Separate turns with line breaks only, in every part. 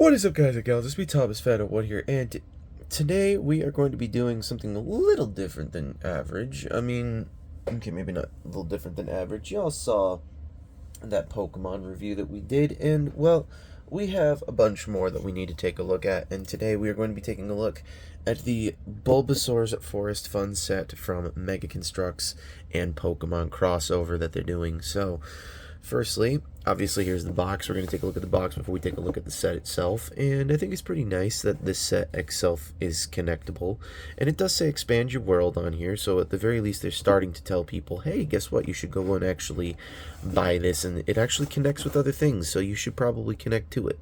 What is up, guys and gals? It's me, Thomas Fan01 here, and today we are going to be doing something a little different than average. Okay, maybe not a little different than average. Y'all saw that Pokemon review that we did, and, well, we have a bunch more that we need to take a look at, and today we are going to be taking a look at the Bulbasaurs Forest Fun set from Mega Construx and Pokemon crossover that they're doing. So, firstly, obviously here's the box. We're going to take a look at the box before we take a look at the set itself, and I think it's pretty nice that this set itself is connectable, and it does say expand your world on here, so at the very least they're starting to tell people, hey, guess what, you should go and actually buy this, and it actually connects with other things, so you should probably connect to it.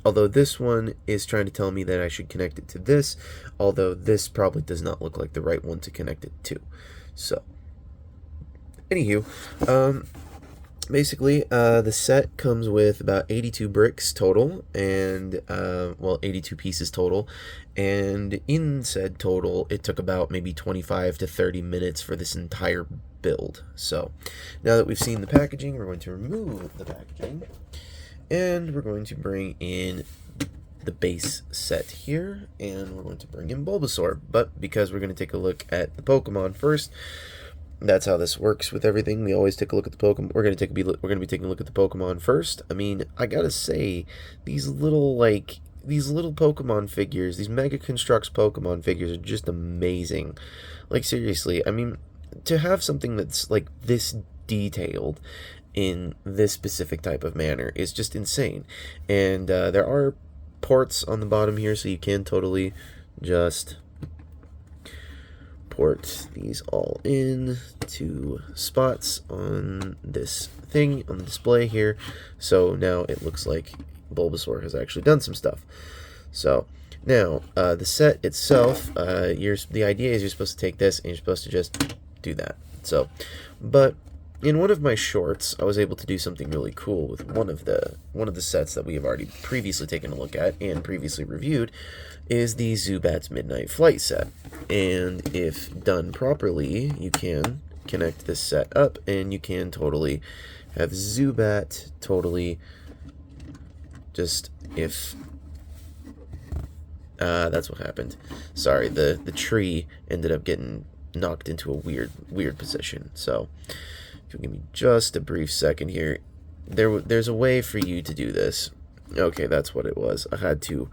Although this one is trying to tell me that I should connect it to this, although this probably does not look like the right one to connect it to. So, anywho, basically, the set comes with about 82 bricks total, and, 82 pieces total, and in said total, it took about maybe 25 to 30 minutes for this entire build. So, now that we've seen the packaging, we're going to remove the packaging, and we're going to bring in the base set here, and we're going to bring in Bulbasaur, but because we're going to take a look at the Pokemon first, that's how this works with everything. We always take a look at the Pokemon. We're gonna be taking a look at the Pokemon first. I mean, I gotta say, these little Pokemon figures, these Mega Construx Pokemon figures are just amazing. Like, seriously, I mean, to have something that's like this detailed in this specific type of manner is just insane. And there are ports on the bottom here, so you can totally just port these all in to spots on this thing on the display here, so now it looks like Bulbasaur has actually done some stuff. So now the set itself, the idea is you're supposed to take this and you're supposed to just do that. So, but in one of my shorts, I was able to do something really cool with one of the sets that we have already previously taken a look at and previously reviewed, is the Zubat's Midnight Flight set. And if done properly, you can connect this set up, and you can totally have Zubat totally just if. That's what happened. Sorry, the tree ended up getting knocked into a weird position. So, if you give me just a brief second here, there's a way for you to do this. Okay, that's what it was. I had to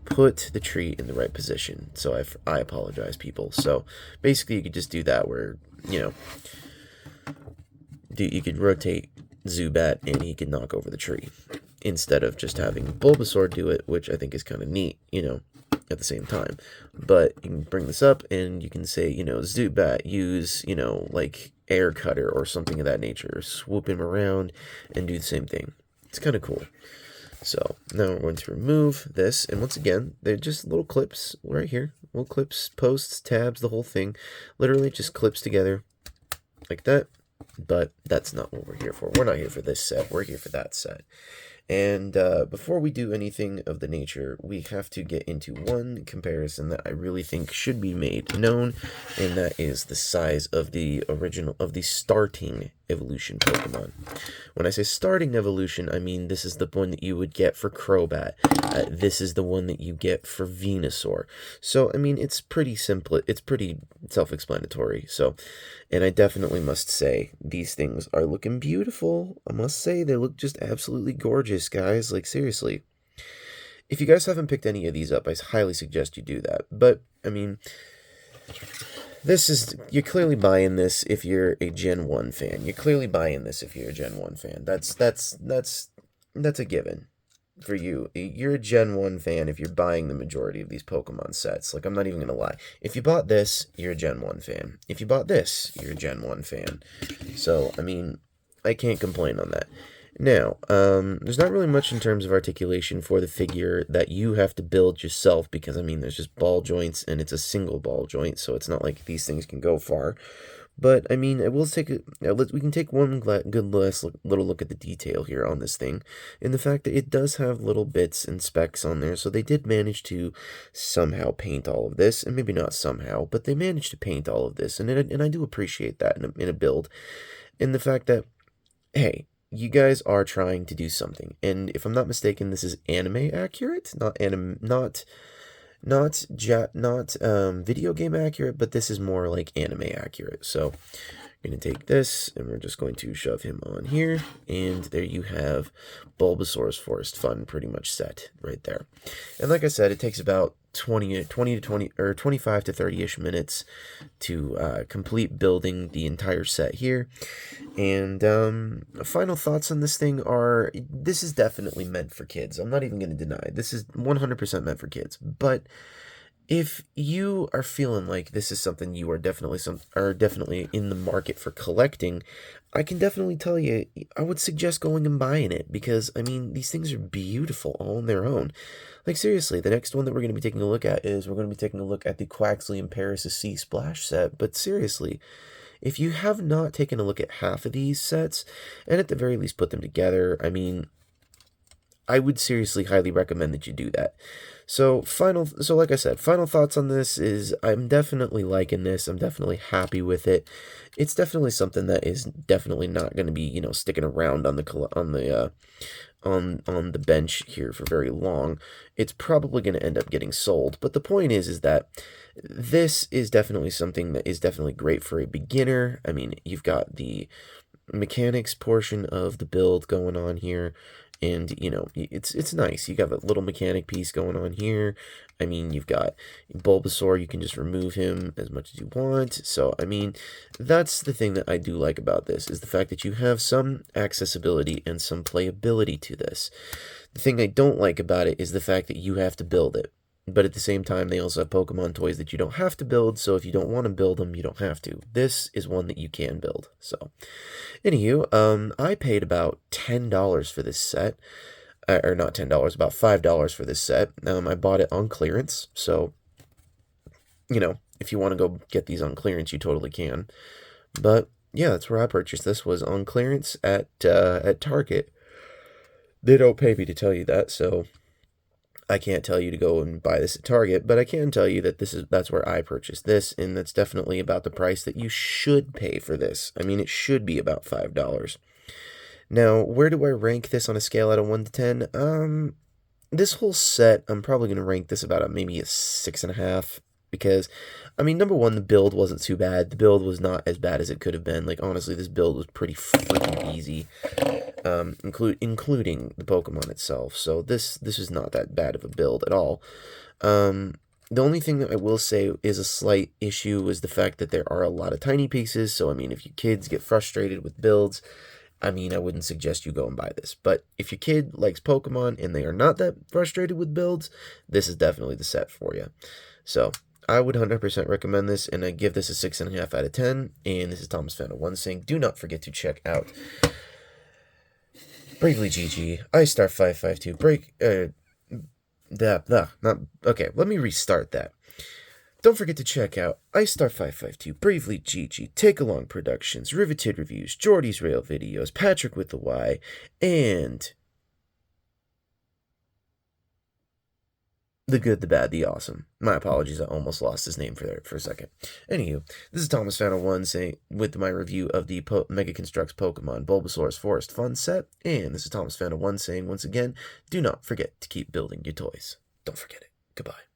put the tree in the right position, so I apologize, people. So basically, you could just do that, where you could rotate Zubat and he could knock over the tree, instead of just having Bulbasaur do it, which I think is kind of neat, at the same time. But you can bring this up and you can say, Zubat, use, like air cutter or something of that nature. Swoop him around and do the same thing. It's kind of cool. So now we're going to remove this, and once again, they're just little clips right here. Little clips, posts, tabs, the whole thing. Literally just clips together like that. But that's not what we're here for. We're not here for this set. We're here for that set. And before we do anything of the nature, we have to get into one comparison that I really think should be made known, and that is the size of the starting evolution Pokemon. When I say starting evolution, I mean this is the one that you would get for Crobat. This is the one that you get for Venusaur. So, I mean, it's pretty simple. It's pretty self-explanatory. So, and I definitely must say, these things are looking beautiful. I must say, they look just absolutely gorgeous, guys. Like, seriously. If you guys haven't picked any of these up, I highly suggest you do that. But, I mean, you're clearly buying this if you're a Gen 1 fan. You're clearly buying this if you're a Gen 1 fan. That's a given for you. You're a Gen 1 fan if you're buying the majority of these Pokemon sets. Like, I'm not even gonna lie. If you bought this, you're a Gen 1 fan. If you bought this, you're a Gen 1 fan. So, I mean, I can't complain on that. Now, there's not really much in terms of articulation for the figure that you have to build yourself, because, I mean, there's just ball joints, and it's a single ball joint, so it's not like these things can go far. But, I mean, we can take one good little look at the detail here on this thing, and the fact that it does have little bits and specks on there, so they did manage to somehow paint all of this, and maybe not somehow, but they managed to paint all of this, and I do appreciate that in a build, and the fact that, hey, you guys are trying to do something. And if I'm not mistaken, this is anime accurate, not video game accurate, but this is more like anime accurate. So I'm going to take this, and we're just going to shove him on here, and there you have Bulbasaur's Forest Fun pretty much set right there. And like I said, it takes about 20 to 20 or 25 to 30-ish minutes to complete building the entire set here. And final thoughts on this thing are, this is definitely meant for kids. I'm not even going to deny this is 100% meant for kids, but if you are feeling like this is something you are definitely in the market for collecting, I can definitely tell you, I would suggest going and buying it, because I mean, these things are beautiful all on their own. Like seriously, the next one that we're going to be taking a look at is we're going to be taking a look at the Quaxley and Paris Sea Splash set. But seriously, if you have not taken a look at half of these sets, and at the very least put them together, I mean, I would seriously highly recommend that you do that. So like I said, final thoughts on this is I'm definitely liking this. I'm definitely happy with it. It's definitely something that is definitely not going to be, sticking around on the bench here for very long. It's probably going to end up getting sold. But the point is that this is definitely something that is definitely great for a beginner. I mean, you've got the mechanics portion of the build going on here, and it's nice. You got a little mechanic piece going on here. I mean, you've got Bulbasaur, you can just remove him as much as you want. So I mean, that's the thing that I do like about this, is the fact that you have some accessibility and some playability to this. The thing I don't like about it is the fact that you have to build it. But at the same time, they also have Pokemon toys that you don't have to build, so if you don't want to build them, you don't have to. This is one that you can build. So, anywho, I paid about $10 for this set. Or not $10, about $5 for this set. I bought it on clearance, so, if you want to go get these on clearance, you totally can. But, yeah, that's where I purchased this, was on clearance at Target. They don't pay me to tell you that, so I can't tell you to go and buy this at Target, but I can tell you that that's where I purchased this, and that's definitely about the price that you should pay for this. I mean, it should be about $5. Now, where do I rank this on a scale out of 1 to 10? This whole set, I'm probably going to rank this about maybe a 6.5, because, I mean, number one, the build wasn't too bad. The build was not as bad as it could have been. Like, honestly, this build was pretty freaking easy. Including the Pokemon itself. So this is not that bad of a build at all. The only thing that I will say is a slight issue is the fact that there are a lot of tiny pieces. So I mean, if your kids get frustrated with builds, I mean, I wouldn't suggest you go and buy this. But if your kid likes Pokemon and they are not that frustrated with builds, this is definitely the set for you. So I would 100% recommend this, and I give this a 6.5 out of 10. And this is Thomas Fan of One saying, do not forget to check out Bravely GG, iStar552, okay, let me restart that. Don't forget to check out iStar552, Bravely GG, Take Along Productions, Riveted Reviews, Jordy's Rail Videos, Patrick with the Y, and The Good, the Bad, the Awesome. My apologies, I almost lost his name for a second. Anywho, this is Thomas Fan of One saying, with my review of the Mega Construx Pokemon Bulbasaur's Forest Fun set, and this is Thomas Fan of One saying, once again, do not forget to keep building your toys. Don't forget it. Goodbye.